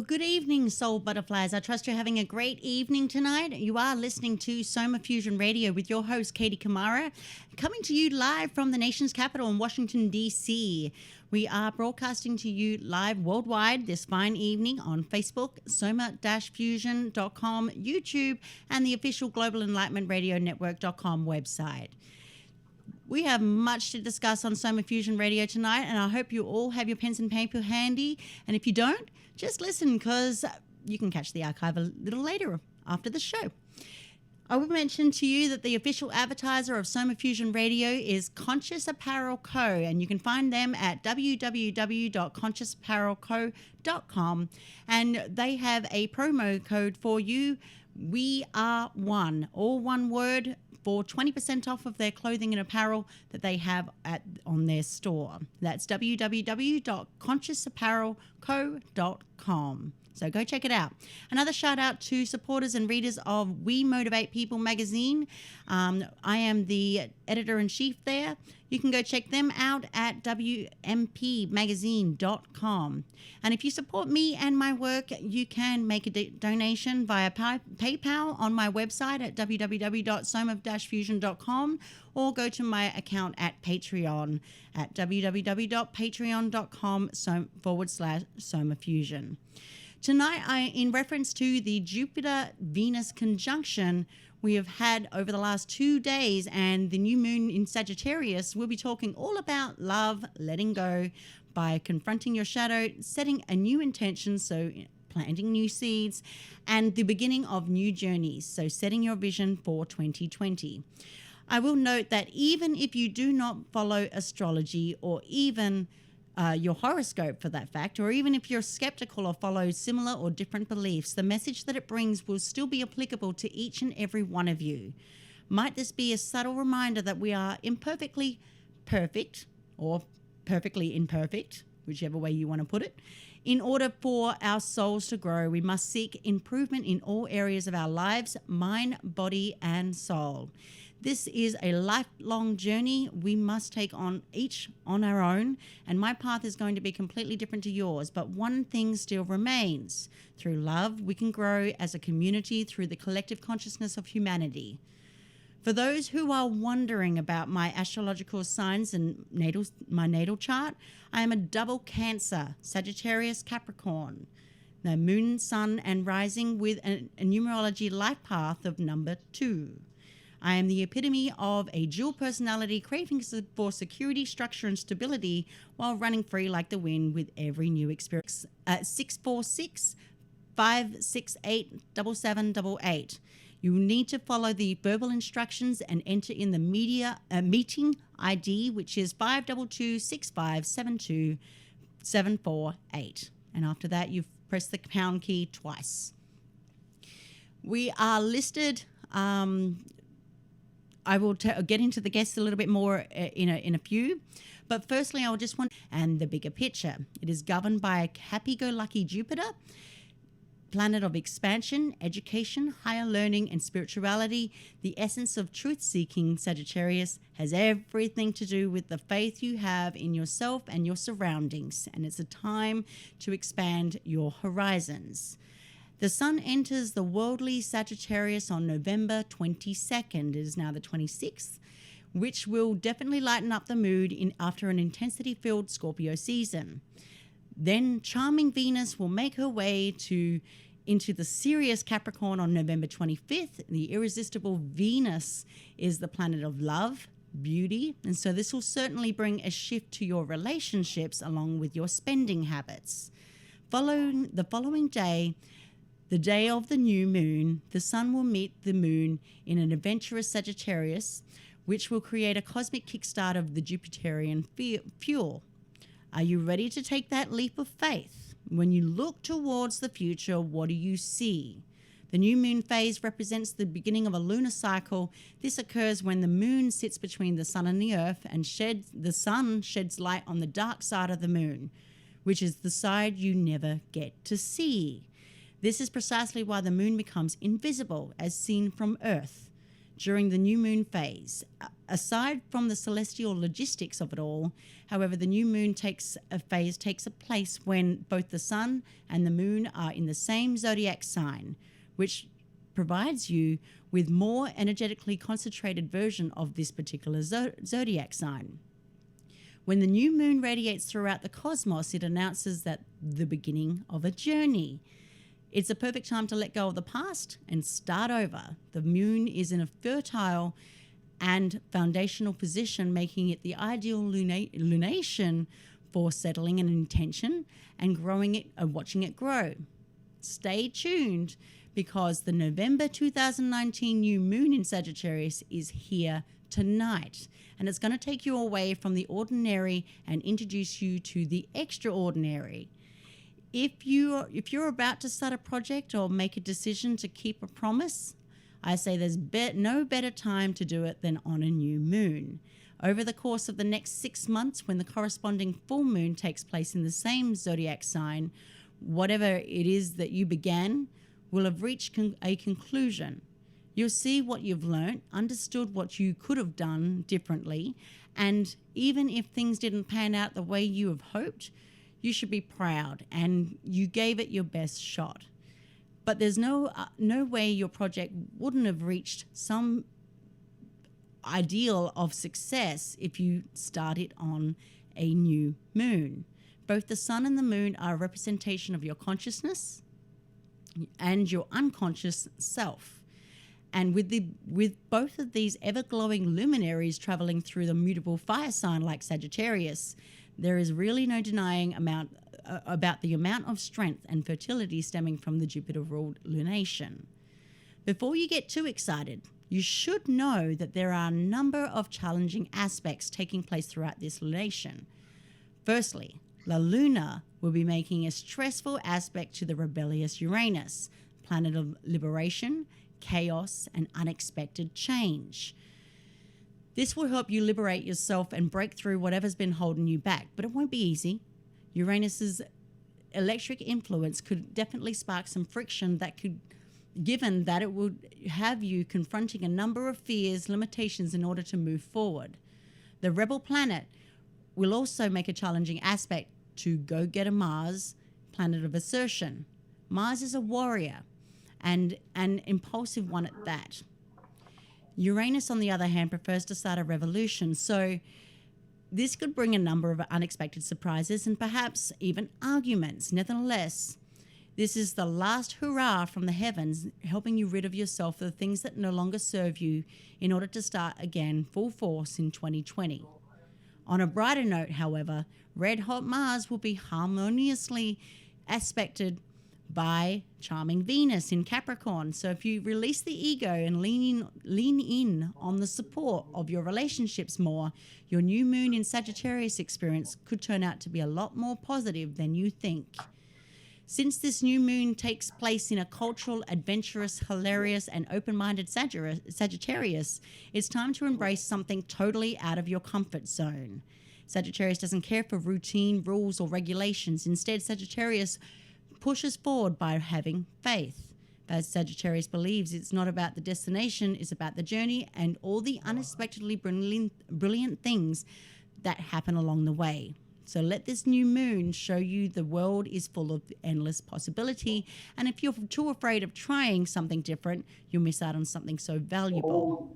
Well, good evening, soul butterflies. I trust you're having a great evening tonight. You are listening to SOMA Fusion Radio with your host, Katie Kamara, coming to you live from the nation's capital in Washington, D.C. We are broadcasting to you live worldwide this fine evening on Facebook, soma-fusion.com, YouTube, and the official Global Enlightenment Radio Network.com website. We have much to discuss on SOMA Fusion Radio tonight, and I hope you all have your pens and paper handy. And if you don't, just listen, because you can catch the archive a little later after the show. I will mention to you that the official advertiser of SOMA Fusion Radio is Conscious Apparel Co., and you can find them at www.consciousapparelco.com, and they have a promo code for you, We Are One, all one word, for 20% off of their clothing and apparel that they have on their store. That's www.consciousapparelco.com. So go check it out. Another shout out to supporters and readers of We Motivate People magazine. I am the editor-in-chief there. You can go check them out at wmpmagazine.com. And if you support me and my work, you can make a donation via PayPal on my website at www.soma-fusion.com, or go to my account at Patreon at www.patreon.com/SomaFusion. Tonight, in reference to the Jupiter-Venus conjunction we have had over the last 2 days and the new moon in Sagittarius, we'll be talking all about love, letting go, by confronting your shadow, setting a new intention, so planting new seeds, and the beginning of new journeys, so setting your vision for 2020. I will note that even if you do not follow astrology, or even your horoscope for that fact, or even if you're skeptical or follow similar or different beliefs, the message that it brings will still be applicable to each and every one of you. Might this be a subtle reminder that we are imperfectly perfect, or perfectly imperfect, whichever way you want to put it. In order for our souls to grow, we must seek improvement in all areas of our lives, mind, body, and soul. This is a lifelong journey we must take on each on our own, and my path is going to be completely different to yours, but one thing still remains. Through love, we can grow as a community through the collective consciousness of humanity. For those who are wondering about my astrological signs and my natal chart, I am a double Cancer, Sagittarius, Capricorn. The moon, sun, and rising with a numerology life path of number 2. I am the epitome of a dual personality craving for security, structure, and stability while running free like the wind with every new experience. 646-568-7788. You need to follow the verbal instructions and enter in the meeting ID, which is 522-6572-748. And after that, you press the pound key twice. We are listed. I will get into the guests a little bit more in a few. But firstly, I just want, and the bigger picture. It is governed by a happy-go-lucky Jupiter, planet of expansion, education, higher learning, and spirituality. The essence of truth-seeking, Sagittarius, has everything to do with the faith you have in yourself and your surroundings. And it's a time to expand your horizons. The sun enters the worldly Sagittarius on November 22nd. It is now the 26th, which will definitely lighten up the mood after an intensity-filled Scorpio season. Then charming Venus will make her way into the serious Capricorn on November 25th. The irresistible Venus is the planet of love, beauty, and so this will certainly bring a shift to your relationships along with your spending habits. Following the following day, the day of the new moon, the sun will meet the moon in an adventurous Sagittarius, which will create a cosmic kickstart of the Jupiterian fuel. Are you ready to take that leap of faith? When you look towards the future, what do you see? The new moon phase represents the beginning of a lunar cycle. This occurs when the moon sits between the sun and the earth, and the sun sheds light on the dark side of the moon, which is the side you never get to see. This is precisely why the moon becomes invisible as seen from Earth. during the new moon phase. Aside from the celestial logistics of it all, however, the new moon takes a place when both the sun and the moon are in the same zodiac sign, which provides you with more energetically concentrated version of this particular zodiac sign. When the new moon radiates throughout the cosmos, it announces that the beginning of a journey. It's a perfect time to let go of the past and start over. The moon is in a fertile and foundational position, making it the ideal lunation for settling an intention and growing it and watching it grow. Stay tuned, because the November 2019 new moon in Sagittarius is here tonight, and it's going to take you away from the ordinary and introduce you to the extraordinary. If you're about to start a project or make a decision to keep a promise, I say there's no better time to do it than on a new moon. Over the course of the next 6 months, when the corresponding full moon takes place in the same zodiac sign, whatever it is that you began will have reached a conclusion. You'll see what you've learnt, understood what you could have done differently, and even if things didn't pan out the way you have hoped, you should be proud and you gave it your best shot. But there's no way your project wouldn't have reached some ideal of success if you started on a new moon. Both the sun and the moon are a representation of your consciousness and your unconscious self. And with both of these ever-glowing luminaries traveling through the mutable fire sign like Sagittarius, there is really no denying about the amount of strength and fertility stemming from the Jupiter-ruled lunation. Before you get too excited, you should know that there are a number of challenging aspects taking place throughout this lunation. Firstly, La Luna will be making a stressful aspect to the rebellious Uranus, planet of liberation, chaos, and unexpected change. This will help you liberate yourself and break through whatever's been holding you back, but it won't be easy. Uranus's electric influence could definitely spark some friction given that it would have you confronting a number of fears, limitations in order to move forward. The rebel planet will also make a challenging aspect to go-getter Mars, planet of assertion. Mars is a warrior, and an impulsive one at that. Uranus, on the other hand, prefers to start a revolution, so this could bring a number of unexpected surprises and perhaps even arguments. Nevertheless, this is the last hurrah from the heavens, helping you rid of yourself of the things that no longer serve you in order to start again full force in 2020. On a brighter note, however, red-hot Mars will be harmoniously aspected by charming Venus in Capricorn. So if you release the ego and lean in on the support of your relationships more, your new moon in Sagittarius experience could turn out to be a lot more positive than you think. Since this new moon takes place in a cultural, adventurous, hilarious, and open-minded Sagittarius, it's time to embrace something totally out of your comfort zone. Sagittarius doesn't care for routine, rules, or regulations. Instead, Sagittarius pushes forward by having faith. As Sagittarius believes it's not about the destination, it's about the journey and all the unexpectedly brilliant things that happen along the way. So let this new moon show you the world is full of endless possibility, and if you're too afraid of trying something different, you'll miss out on something so valuable.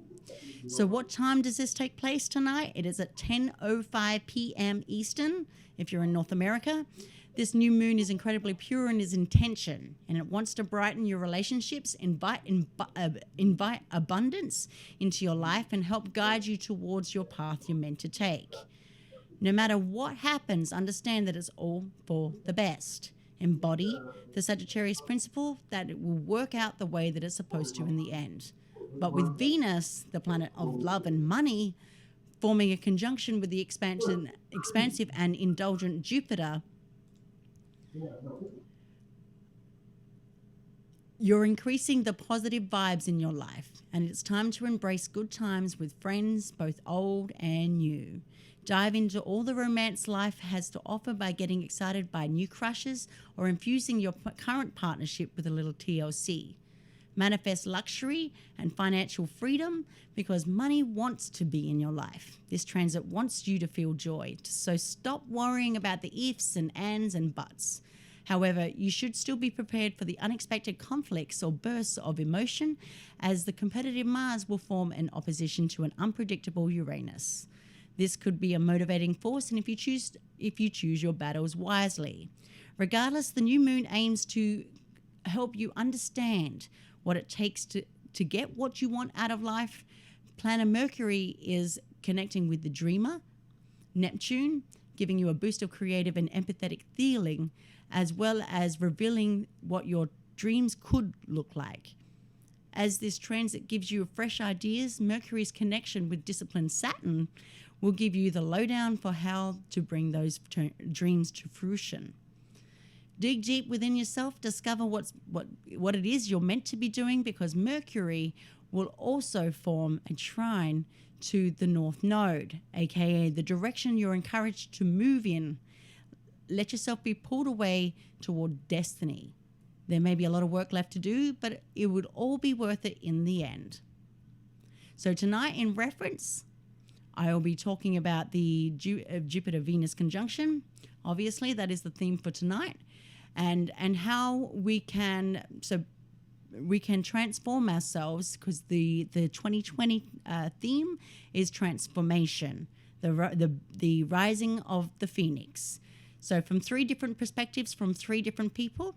So what time does this take place tonight? It is at 10:05 p.m. Eastern if you're in North America. This new moon is incredibly pure in its intention, and it wants to brighten your relationships, invite abundance into your life, and help guide you towards your path you're meant to take. No matter what happens, understand that it's all for the best. Embody the Sagittarius principle that it will work out the way that it's supposed to in the end. But with Venus, the planet of love and money, forming a conjunction with the expansive and indulgent Jupiter, you're increasing the positive vibes in your life, and it's time to embrace good times with friends, both old and new. Dive into all the romance life has to offer by getting excited by new crushes or infusing your current partnership with a little TLC. Manifest luxury and financial freedom because money wants to be in your life. This transit wants you to feel joy. So stop worrying about the ifs and ands and buts. However, you should still be prepared for the unexpected conflicts or bursts of emotion, as the competitive Mars will form in opposition to an unpredictable Uranus. This could be a motivating force, and if you choose your battles wisely. Regardless, the new moon aims to help you understand what it takes to get what you want out of life. Planet Mercury is connecting with the dreamer. Neptune, giving you a boost of creative and empathetic feeling, as well as revealing what your dreams could look like. As this transit gives you fresh ideas, Mercury's connection with disciplined Saturn will give you the lowdown for how to bring those dreams to fruition. Dig deep within yourself, discover what it is you're meant to be doing, because Mercury will also form a trine to the North Node, aka the direction you're encouraged to move in. Let yourself be pulled away toward destiny. There may be a lot of work left to do, but it would all be worth it in the end. So tonight, in reference, I will be talking about the Jupiter-Venus conjunction. Obviously, that is the theme for tonight. And how we can transform ourselves, because the 2020 theme is transformation, the rising of the phoenix. So from 3 different perspectives, from 3 different people,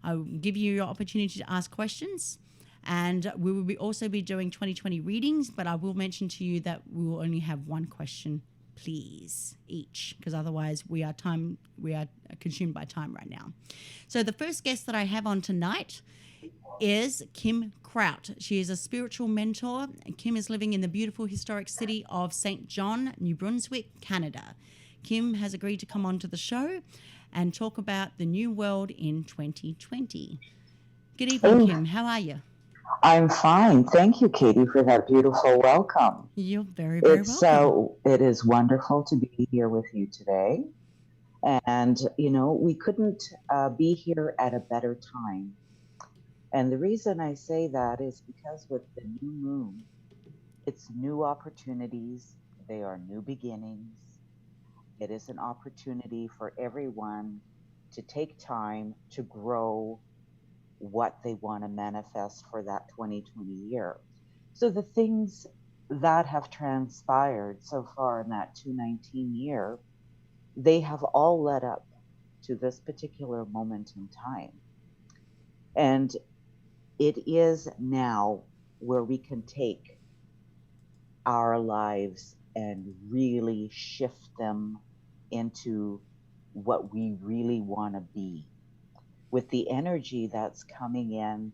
I will give you your opportunity to ask questions. And we will also be doing 2020 readings, but I will mention to you that we will only have 1 question, please, each, because otherwise we are consumed by time right now. So the first guest that I have on tonight is Kim Kraut. She is a spiritual mentor. Kim is living in the beautiful historic city of St. John, New Brunswick, Canada. Kim has agreed to come onto the show and talk about the new world in 2020. Good evening, Kim. How are you? I'm fine. Thank you, Katie, for that beautiful welcome. You're very, very welcome. It is wonderful to be here with you today. And, we couldn't be here at a better time. And the reason I say that is because with the new moon, it's new opportunities. They are new beginnings. It is an opportunity for everyone to take time to grow what they want to manifest for that 2020 year. So the things that have transpired so far in that 2019 year, they have all led up to this particular moment in time. And it is now where we can take our lives and really shift them into what we really want to be, with the energy that's coming in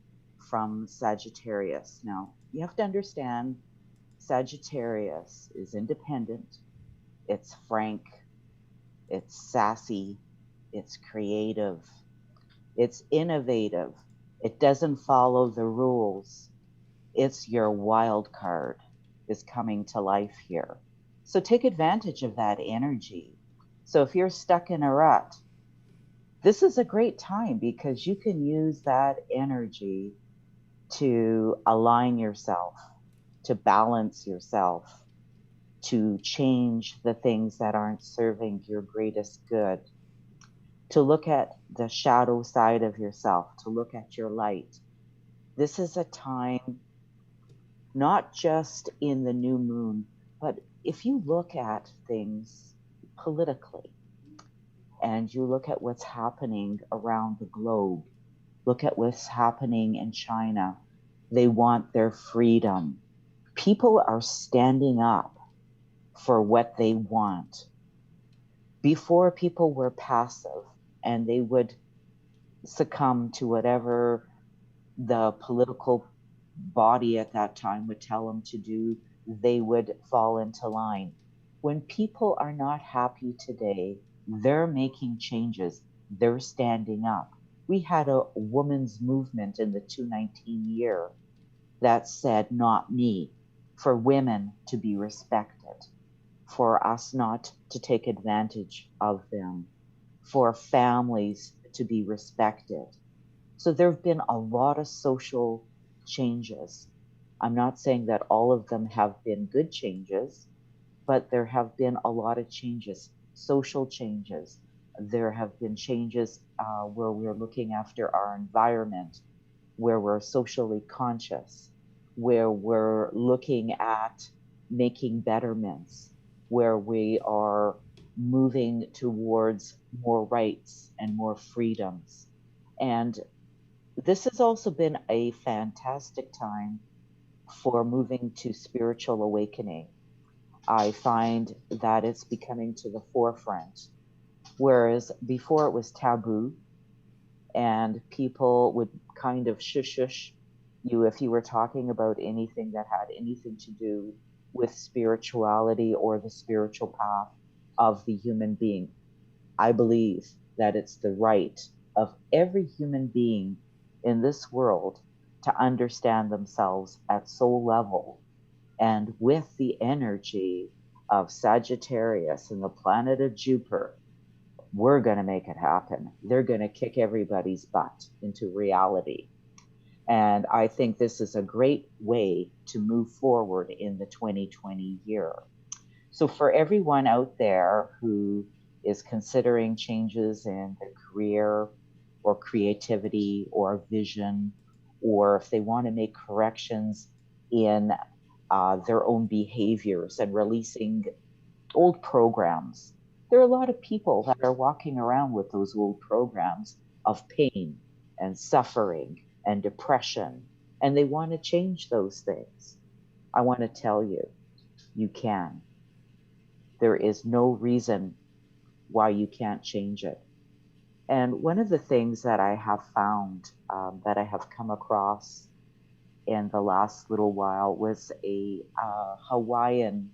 from Sagittarius. Now, you have to understand, Sagittarius is independent, it's frank, it's sassy, it's creative, it's innovative, it doesn't follow the rules. It's your wild card is coming to life here. So take advantage of that energy. So if you're stuck in a rut, this is a great time, because you can use that energy to align yourself, to balance yourself, to change the things that aren't serving your greatest good, to look at the shadow side of yourself, to look at your light. This is a time, not just in the new moon, but if you look at things politically, and you look at what's happening around the globe, look at what's happening in China. They want their freedom. People are standing up for what they want. Before, people were passive and they would succumb to whatever the political body at that time would tell them to do. They would fall into line. When people are not happy today, they're making changes. They're standing up. We had a women's movement in the 2019 year that said, not me, for women to be respected, for us not to take advantage of them, for families to be respected. So there have been a lot of social changes. I'm not saying that all of them have been good changes, but there have been a lot of changes, social changes. There have been changes where we're looking after our environment, where we're socially conscious, where we're looking at making betterments, where we are moving towards more rights and more freedoms. And this has also been a fantastic time for moving to spiritual awakening. I find that it's becoming to the forefront, whereas before it was taboo and people would kind of shush you if you were talking about anything that had anything to do with spirituality or the spiritual path of the human being. I believe that it's the right of every human being in this world to understand themselves at soul level. And with the energy of Sagittarius and the planet of Jupiter, we're going to make it happen. They're going to kick everybody's butt into reality. And I think this is a great way to move forward in the 2020 year. So for everyone out there who is considering changes in their career or creativity or vision, or if they want to make corrections in their own behaviors and releasing old programs, there are a lot of people that are walking around with those old programs of pain and suffering and depression, and they want to change those things. I want to tell you, you can. There is no reason why you can't change it. And one of the things that I have found, that I have come across in the last little while, was a Hawaiian.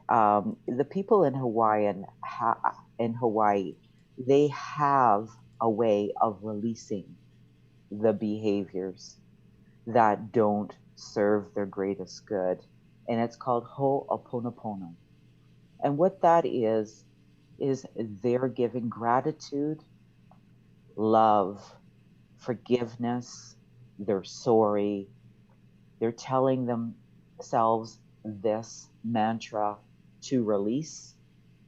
The people in in Hawaii, they have a way of releasing the behaviors that don't serve their greatest good, and it's called Ho'oponopono. And what that is they're giving gratitude, love, forgiveness, they're sorry, they're telling themselves this mantra to release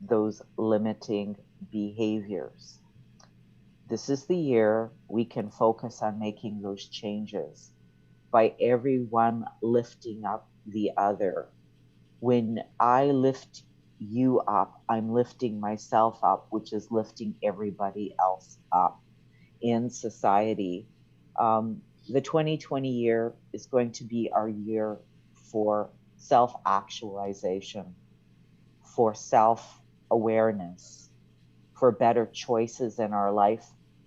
those limiting behaviors. This is the year we can focus on making those changes by everyone lifting up the other. When I lift you up, I'm lifting myself up, which is lifting everybody else up in society. The 2020 year is going to be our year for self-actualization, for self-awareness, for better choices in our life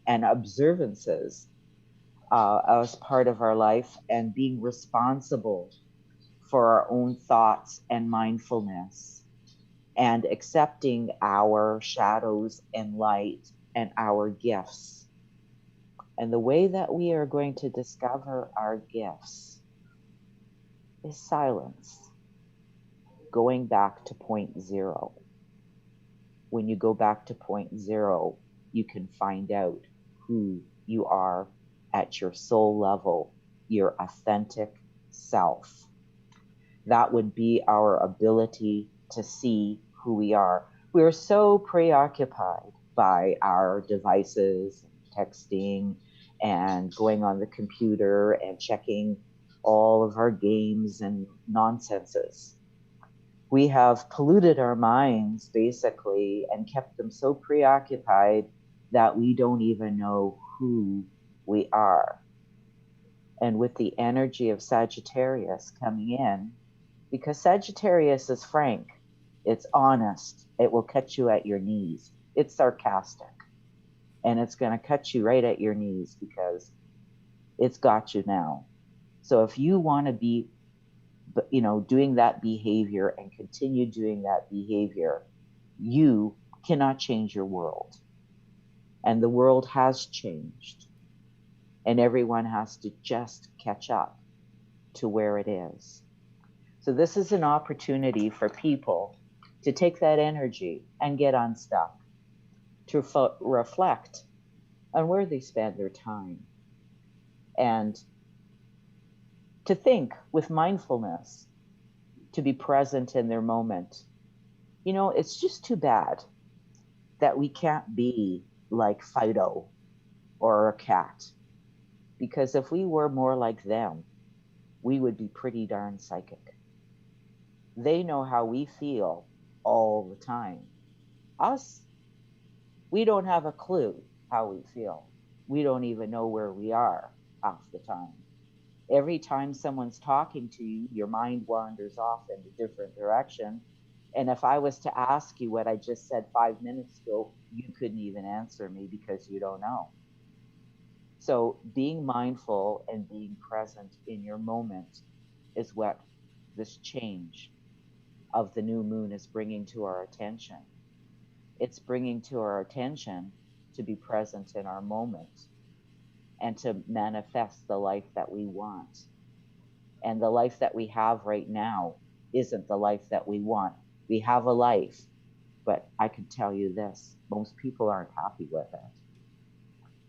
and observances as part of our life, and being responsible for our own thoughts and mindfulness, and accepting our shadows and light and our gifts. And the way that we are going to discover our gifts is silence, going back to point zero. When you go back to point zero, you can find out who you are at your soul level, your authentic self. That would be our ability to see who we are. We're so preoccupied by our devices, texting, and going on the computer and checking all of our games and nonsenses. We have polluted our minds basically and kept them so preoccupied that we don't even know who we are. And with the energy of Sagittarius coming in, because Sagittarius is frank, it's honest, it will cut you at your knees. It's sarcastic, and it's going to cut you right at your knees because it's got you now. So if you want to be, doing that behavior and continue doing that behavior, you cannot change your world. And the world has changed. And everyone has to just catch up to where it is. So this is an opportunity for people to take that energy and get unstuck, to reflect on where they spend their time, and to think with mindfulness, to be present in their moment. You know, it's just too bad that we can't be like Fido or a cat, because if we were more like them, we would be pretty darn psychic. They know how we feel all the time. Us, we don't have a clue how we feel. We don't even know where we are half the time. Every time someone's talking to you, your mind wanders off in a different direction. And if I was to ask you what I just said 5 minutes ago, you couldn't even answer me because you don't know. So being mindful and being present in your moment is what this change of the new moon is bringing to our attention. It's bringing to our attention to be present in our moment and to manifest the life that we want. And the life that we have right now isn't the life that we want. We have a life, but I can tell you this, most people aren't happy with it.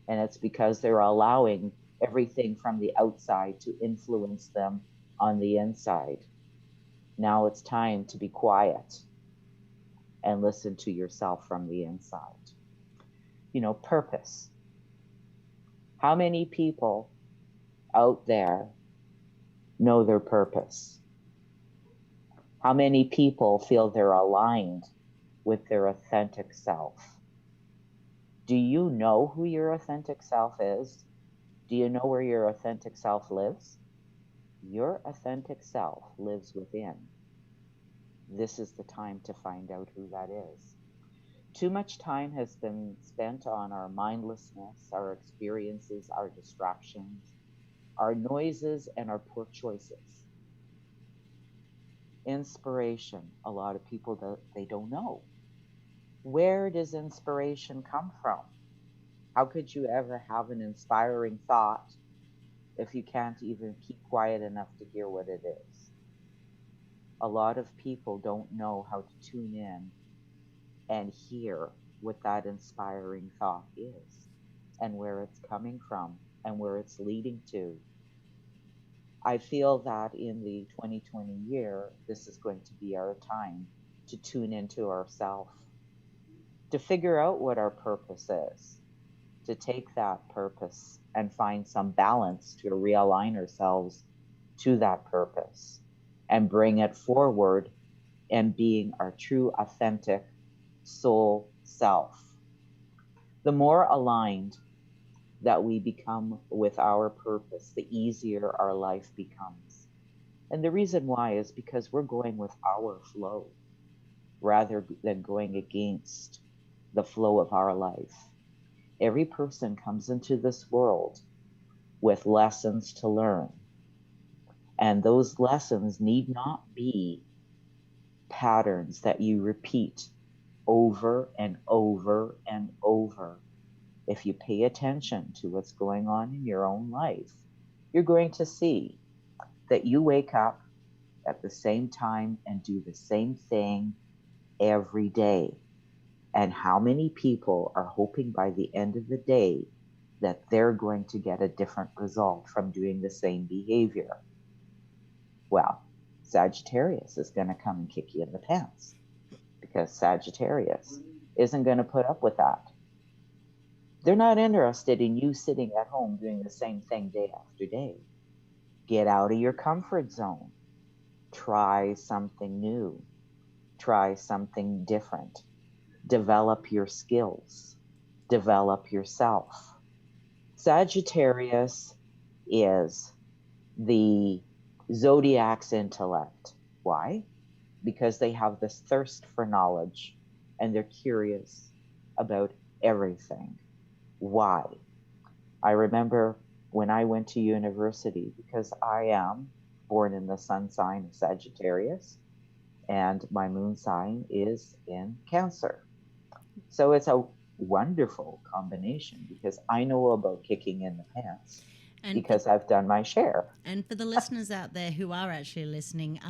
And it's because they're allowing everything from the outside to influence them on the inside. Now it's time to be quiet and listen to yourself from the inside. You know, purpose. How many people out there know their purpose? How many people feel they're aligned with their authentic self? Do you know who your authentic self is? Do you know where your authentic self lives? Your authentic self lives within. This is the time to find out who that is. Too much time has been spent on our mindlessness, our experiences, our distractions, our noises, and our poor choices. Inspiration, a lot of people, they don't know. Where does inspiration come from? How could you ever have an inspiring thought if you can't even keep quiet enough to hear what it is? A lot of people don't know how to tune in and hear what that inspiring thought is and where it's coming from and where it's leading to. I feel that in the 2020 year, this is going to be our time to tune into ourselves, to figure out what our purpose is, to take that purpose and find some balance to realign ourselves to that purpose and bring it forward and being our true, authentic soul self. The more aligned that we become with our purpose, the easier our life becomes. And the reason why is because we're going with our flow rather than going against the flow of our life. Every person comes into this world with lessons to learn. And those lessons need not be patterns that you repeat over and over and over. If you pay attention to what's going on in your own life, you're going to see that you wake up at the same time and do the same thing every day. And how many people are hoping by the end of the day that they're going to get a different result from doing the same behavior? Well, Sagittarius is going to come and kick you in the pants because Sagittarius isn't going to put up with that. They're not interested in you sitting at home doing the same thing day after day. Get out of your comfort zone. Try something new. Try something different. Develop your skills. Develop yourself. Sagittarius is the zodiac's intellect. Why? Because they have this thirst for knowledge and they're curious about everything. Why? I remember when I went to university, because I am born in the sun sign of Sagittarius and my moon sign is in Cancer. So it's a wonderful combination because I know about kicking in the pants And because I've done my share. And for the listeners out there who are actually listening,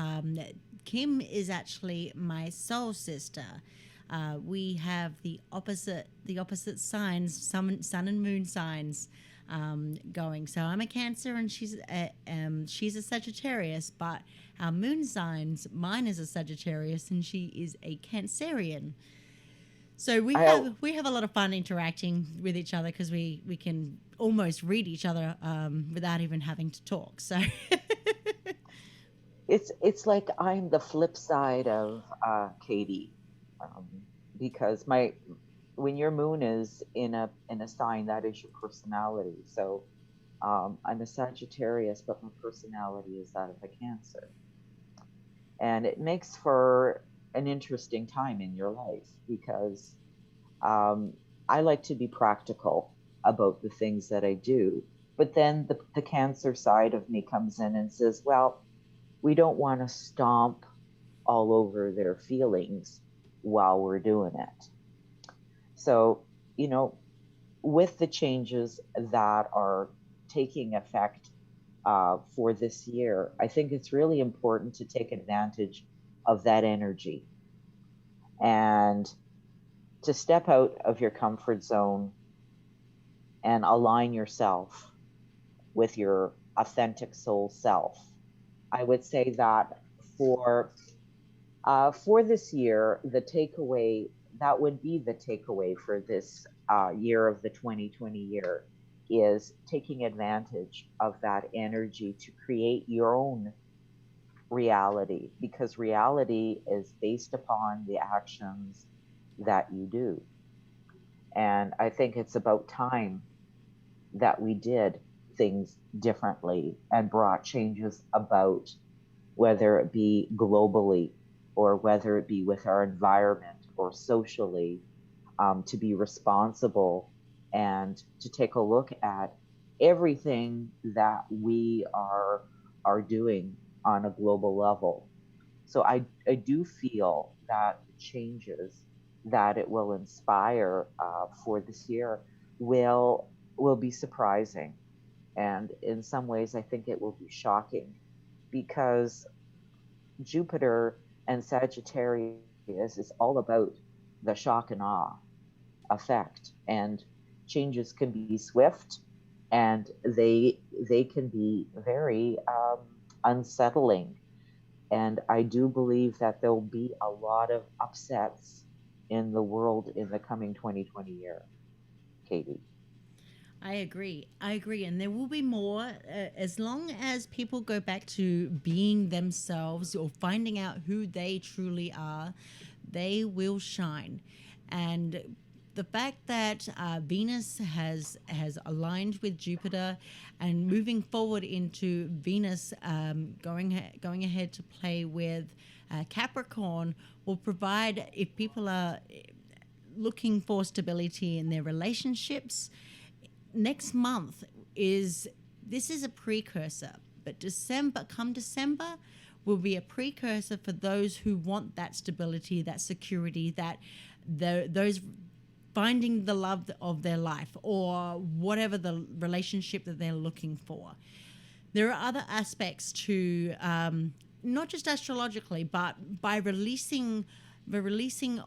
Kim is actually my soul sister. We have the opposite signs, sun and moon signs. going. So I'm a Cancer and she's a Sagittarius, but our moon signs, mine is a Sagittarius and she is a Cancerian. So I we have a lot of fun interacting with each other because we can almost read each other without even having to talk. So it's like I'm the flip side of Katie, um, because my when your moon is in a sign, that is your personality. So I'm a Sagittarius, but my personality is that of a Cancer, and it makes for an interesting time in your life because um, I like to be practical about the things that I do. But then the Cancer side of me comes in and says, well, we don't want to stomp all over their feelings while we're doing it. So, you know, with the changes that are taking effect for this year, I think it's really important to take advantage of that energy and to step out of your comfort zone and align yourself with your authentic soul self. I would say that for for this year, the takeaway that would be the takeaway for this year of the 2020 year is taking advantage of that energy to create your own reality because reality is based upon the actions that you do. And I think it's about time that we did things differently and brought changes about, whether it be globally or whether it be with our environment or socially, to be responsible and to take a look at everything that we are doing on a global level. So I do feel that the changes that it will inspire for this year will will be surprising, and in some ways I think it will be shocking because Jupiter and Sagittarius is all about the shock and awe effect, and changes can be swift and they can be very unsettling. And I do believe that there'll be a lot of upsets in the world in the coming 2020 year, Katie. I agree. I agree. And there will be more as long as people go back to being themselves or finding out who they truly are, they will shine. And the fact that Venus has aligned with Jupiter and moving forward into Venus going ahead to play with Capricorn will provide, if people are looking for stability in their relationships, next month is this is a precursor, but December will be a precursor for those who want that stability, that security, that those finding the love of their life or whatever the relationship that they're looking for. There are other aspects to not just astrologically, but by releasing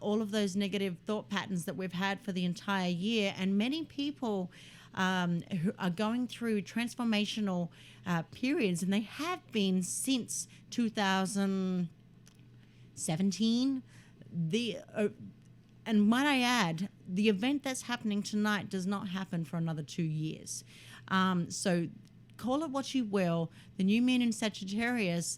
all of those negative thought patterns that we've had for the entire year. And many people who are going through transformational periods, and they have been since 2017. And might I add, the event that's happening tonight does not happen for another 2 years. So call it what you will. The new moon in Sagittarius,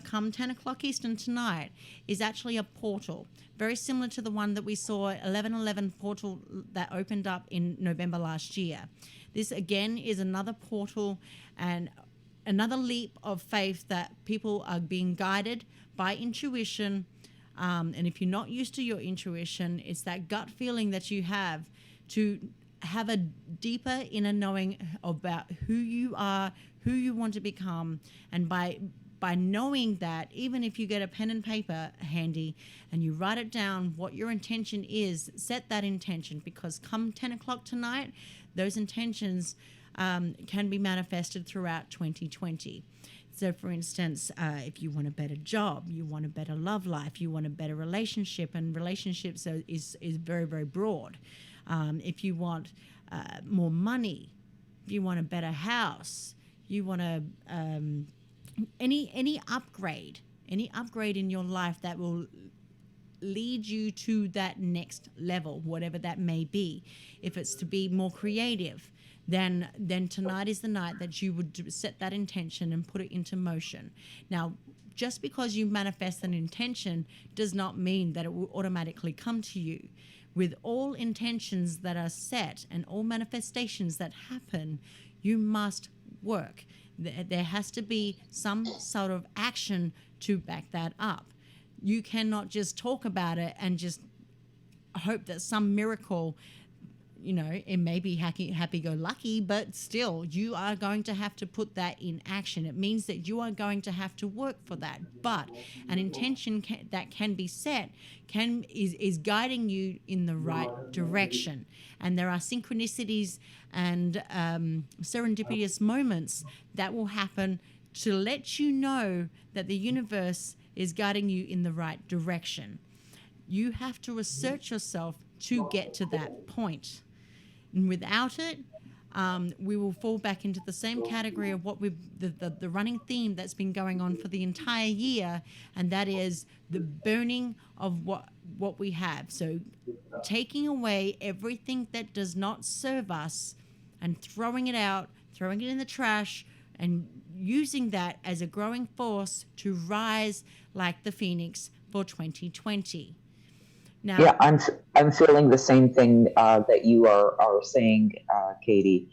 come 10 o'clock Eastern tonight, is actually a portal, very similar to the one that we saw, 1111 portal that opened up in November last year. This, again, is another portal and another leap of faith that people are being guided by intuition. And if you're not used to your intuition, it's that gut feeling that you have to have a deeper inner knowing about who you are, who you want to become. And by knowing that, even if you get a pen and paper handy and you write it down, what your intention is, set that intention, because come 10 o'clock tonight, those intentions can be manifested throughout 2020. So, for instance, if you want a better job, you want a better love life, you want a better relationship, and relationships is very, very broad. If you want more money, you want a better house, you want a any upgrade, in your life that will lead you to that next level, whatever that may be. If it's to be more creative, then tonight is the night that you would set that intention and put it into motion. Now, just because you manifest an intention does not mean that it will automatically come to you. With all intentions that are set and all manifestations that happen, you must work. There has to be some sort of action to back that up. You cannot just talk about it and just hope that some miracle, it may be happy-go-lucky, but still, you are going to have to put that in action. It means that you are going to have to work for that. But an intention that can be set is guiding you in the right direction. And there are synchronicities and serendipitous moments that will happen to let you know that the universe is guiding you in the right direction. You have to assert yourself to get to that point. And without it, we will fall back into the same category of what the running theme that's been going on for the entire year, and that is the burning of what we have. So taking away everything that does not serve us and throwing it out, throwing it in the trash, and using that as a growing force to rise like the phoenix for 2020. Now, Yeah, I'm feeling the same thing that you are saying, Katie.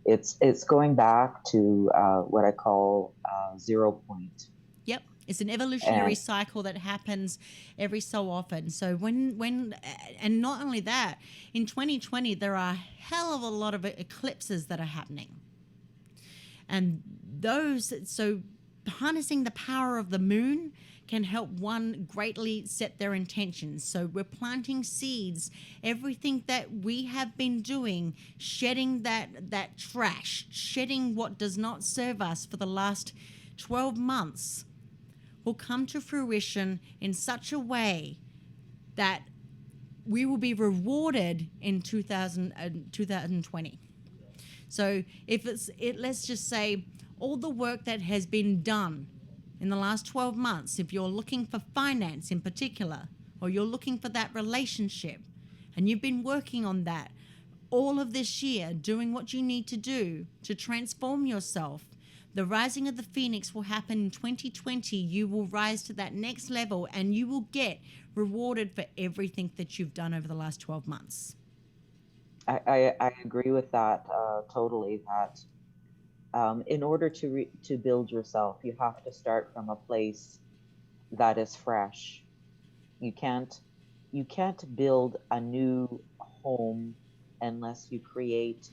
It's going back to what I call 0 point. Yep, it's an evolutionary And cycle that happens every so often. So when and not only that, in 2020 there are a hell of a lot of eclipses that are happening. And so harnessing the power of the moon can help one greatly set their intentions. So we're planting seeds. Everything that we have been doing, shedding that trash, shedding what does not serve us for the last 12 months, will come to fruition in such a way that we will be rewarded in 2020. So if let's just say all the work that has been done in the last 12 months, if you're looking for finance in particular, or you're looking for that relationship, and you've been working on that all of this year, doing what you need to do to transform yourself, the rising of the phoenix will happen in 2020. You will rise to that next level, and you will get rewarded for everything that you've done over the last 12 months. I agree with that totally. That in order to build yourself, you have to start from a place that is fresh. You can't build a new home unless you create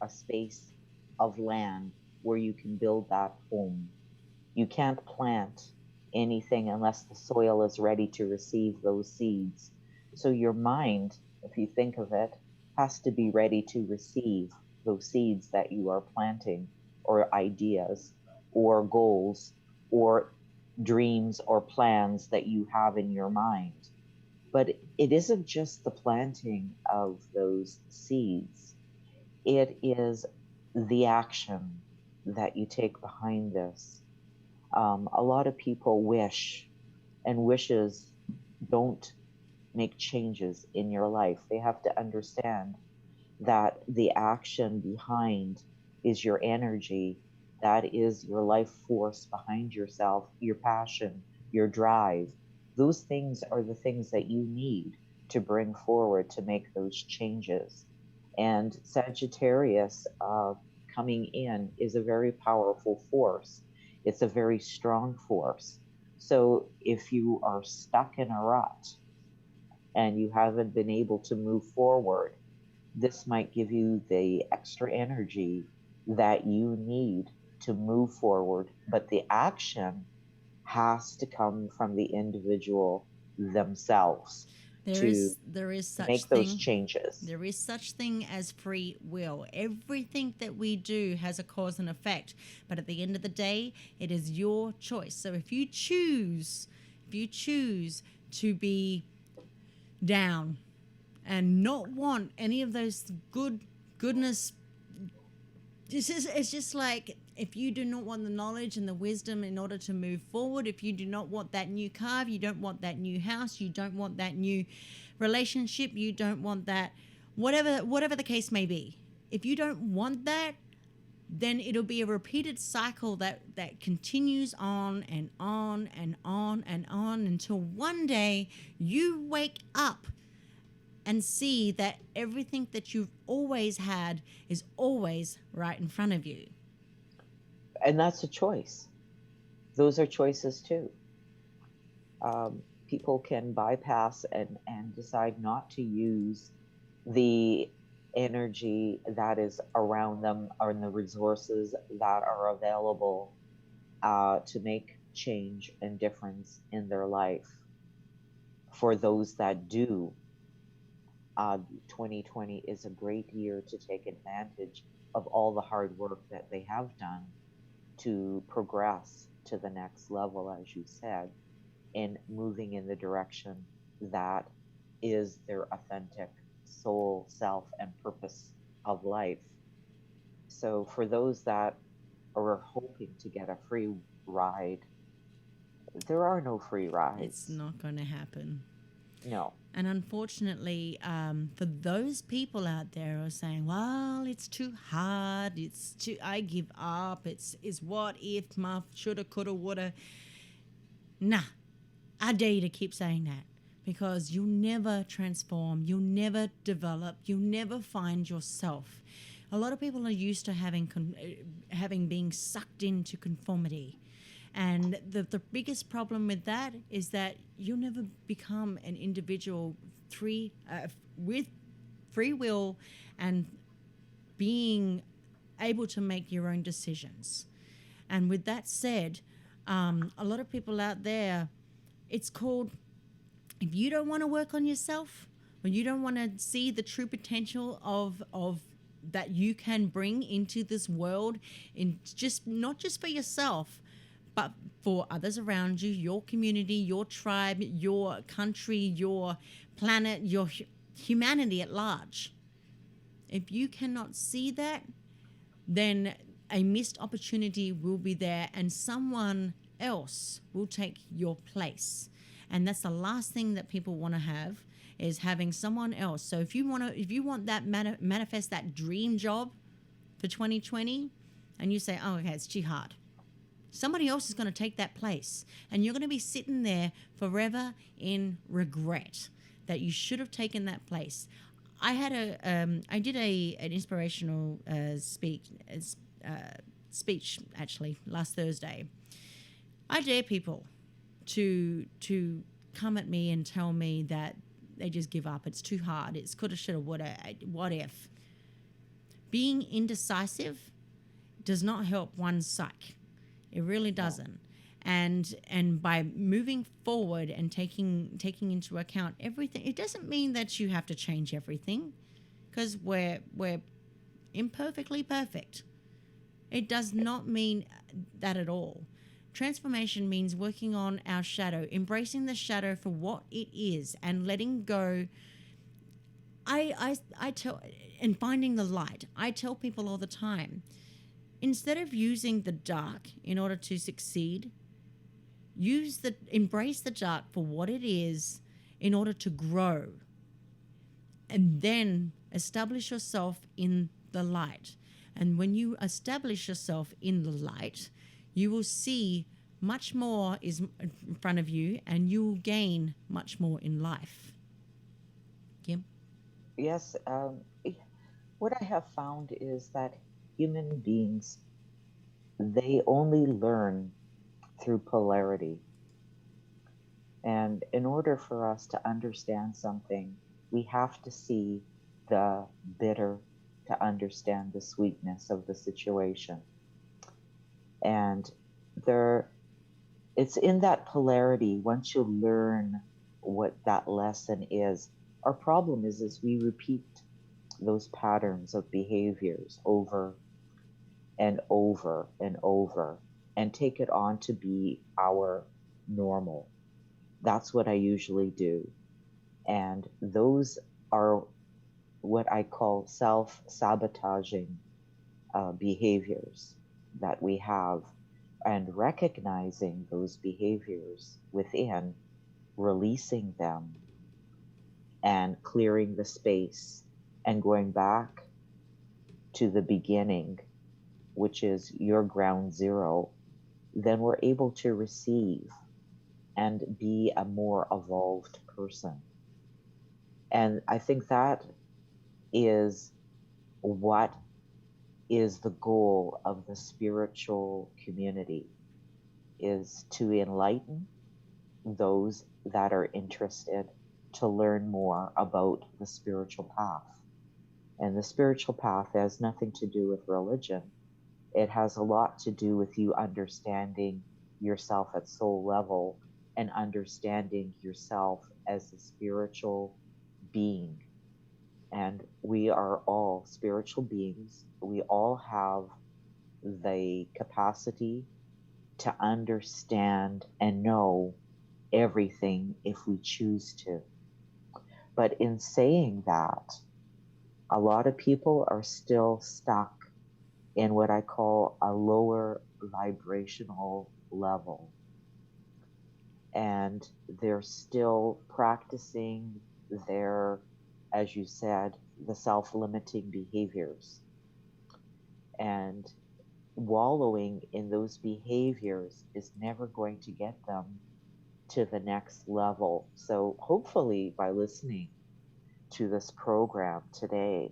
a space of land where you can build that home. You can't plant anything unless the soil is ready to receive those seeds. So your mind, if you think of it, has to be ready to receive those seeds that you are planting, or ideas, or goals, or dreams, or plans that you have in your mind. But it isn't just the planting of those seeds. It is the action that you take behind this. A lot of people wish, and wishes don't make changes in your life. They have to understand that the action behind is your energy. That is your life force behind yourself, your passion, your drive. Those things are the things that you need to bring forward to make those changes. And Sagittarius coming in is a very powerful force. It's a very strong force. So if you are stuck in a rut and you haven't been able to move forward, this might give you the extra energy that you need to move forward. But the action has to come from the individual themselves There is such make those changes. There is such thing as free will. Everything that we do has a cause and effect, but at the end of the day, it is your choice. So if you choose to be down and not want any of those goodness it's just like, if you do not want the knowledge and the wisdom in order to move forward, if you do not want that new car, if you don't want that new house, you don't want that new relationship, you don't want that, whatever the case may be, if you don't want that, then it'll be a repeated cycle that continues on and on and on and on until one day you wake up and see that everything that you've always had is always right in front of you. And that's a choice. Those are choices too. People can bypass and decide not to use the energy that is around them or in the resources that are available to make change and difference in their life. For those that do, 2020 is a great year to take advantage of all the hard work that they have done to progress to the next level, as you said, in moving in the direction that is their authentic soul, self, and purpose of life. So for those that are hoping to get a free ride, there are no free rides. It's not going to happen. No. And unfortunately, for those people out there who are saying, well, it's too hard, I give up, it's what if, shoulda, coulda, woulda. Nah, I dare you to keep saying that, because you'll never transform, you'll never develop, you'll never find yourself. A lot of people are used to having being sucked into conformity. And the biggest problem with that is that you'll never become an individual with free will and being able to make your own decisions. And with that said, a lot of people out there, it's called, if you don't want to work on yourself, or you don't want to see the true potential of that you can bring into this world, in not just for yourself, but for others around you, your community, your tribe, your country, your planet, your humanity at large. If you cannot see that, then a missed opportunity will be there and someone else will take your place. And that's the last thing that people want to have, is having someone else. So if you want that manifest that dream job for 2020, and you say, oh, okay, it's too hard, somebody else is going to take that place, and you're going to be sitting there forever in regret that you should have taken that place. I did an inspirational speech actually last Thursday. I dare people to come at me and tell me that they just give up. It's too hard. It's coulda, shoulda, woulda. What if? Being indecisive does not help one's psyche. It really doesn't. And by moving forward and taking into account everything, it doesn't mean that you have to change everything, because we're imperfectly perfect. It does not mean that at all. Transformation means working on our shadow, embracing the shadow for what it is, and letting go. I tell, and finding the light. I tell people all the time, instead of using the dark in order to succeed, embrace the dark for what it is in order to grow. And then establish yourself in the light. And when you establish yourself in the light, you will see much more is in front of you, and you will gain much more in life. Kim? Yes. What I have found is that human beings, they only learn through polarity. And in order for us to understand something, we have to see the bitter to understand the sweetness of the situation. And it's in that polarity, once you learn what that lesson is. Our problem is we repeat those patterns of behaviors over and over and over, and take it on to be our normal. That's what I usually do. And those are what I call self-sabotaging behaviors that we have, and recognizing those behaviors within, releasing them, and clearing the space and going back to the beginning, which is your ground zero, then we're able to receive and be a more evolved person. And I think that is what is the goal of the spiritual community, is to enlighten those that are interested to learn more about the spiritual path. And the spiritual path has nothing to do with religion. It has a lot to do with you understanding yourself at soul level and understanding yourself as a spiritual being. And we are all spiritual beings. We all have the capacity to understand and know everything if we choose to. But in saying that, a lot of people are still stuck in what I call a lower vibrational level. And they're still practicing their, as you said, the self-limiting behaviors. And wallowing in those behaviors is never going to get them to the next level. So hopefully by listening to this program today,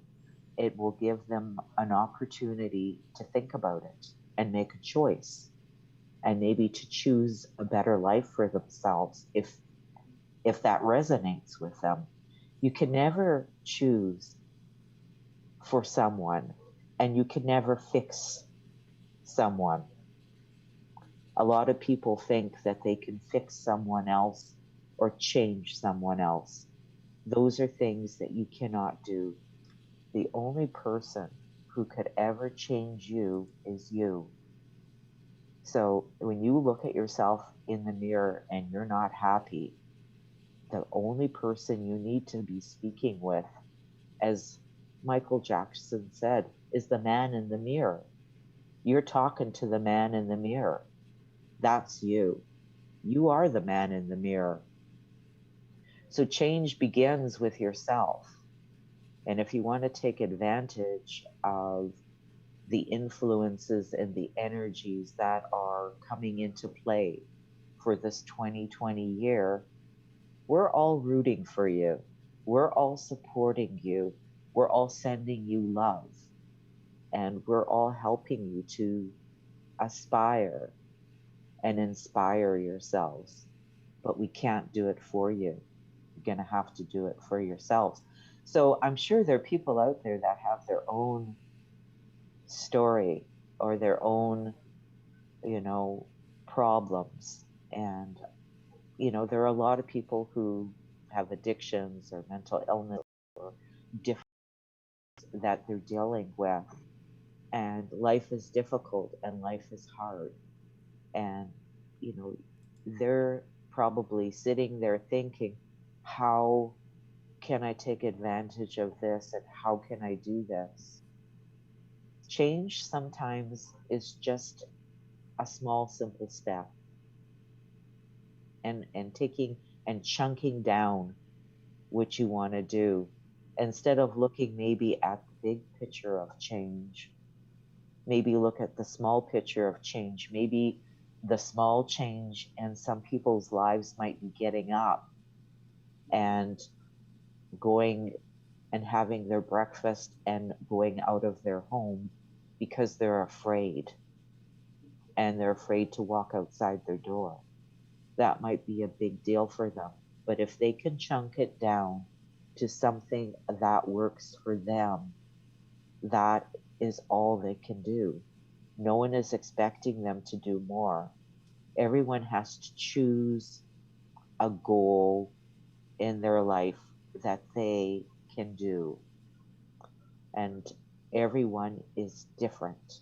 it will give them an opportunity to think about it and make a choice, and maybe to choose a better life for themselves if that resonates with them. You can never choose for someone, and you can never fix someone. A lot of people think that they can fix someone else or change someone else. Those are things that you cannot do. The only person who could ever change you is you. So when you look at yourself in the mirror and you're not happy, the only person you need to be speaking with, as Michael Jackson said, is the man in the mirror. You're talking to the man in the mirror. That's you. You are the man in the mirror. So change begins with yourself. And if you want to take advantage of the influences and the energies that are coming into play for this 2020 year, we're all rooting for you. We're all supporting you. We're all sending you love. And we're all helping you to aspire and inspire yourselves. But we can't do it for you. You're going to have to do it for yourselves. So I'm sure there are people out there that have their own story or their own, problems. And, there are a lot of people who have addictions or mental illness or different that they're dealing with. And life is difficult and life is hard. And, they're probably sitting there thinking, how can I take advantage of this and how can I do this? Change sometimes is just a small, simple step, and taking and chunking down what you want to do instead of looking maybe at the big picture of change. Maybe look at the small picture of change. Maybe the small change in some people's lives might be getting up and going and having their breakfast and going out of their home because they're afraid, and they're afraid to walk outside their door. That might be a big deal for them. But if they can chunk it down to something that works for them, that is all they can do. No one is expecting them to do more. Everyone has to choose a goal in their life that they can do. And everyone is different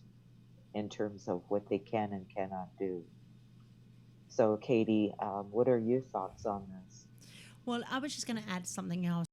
in terms of what they can and cannot do. So, Katie, what are your thoughts on this? Well, I was just going to add something else.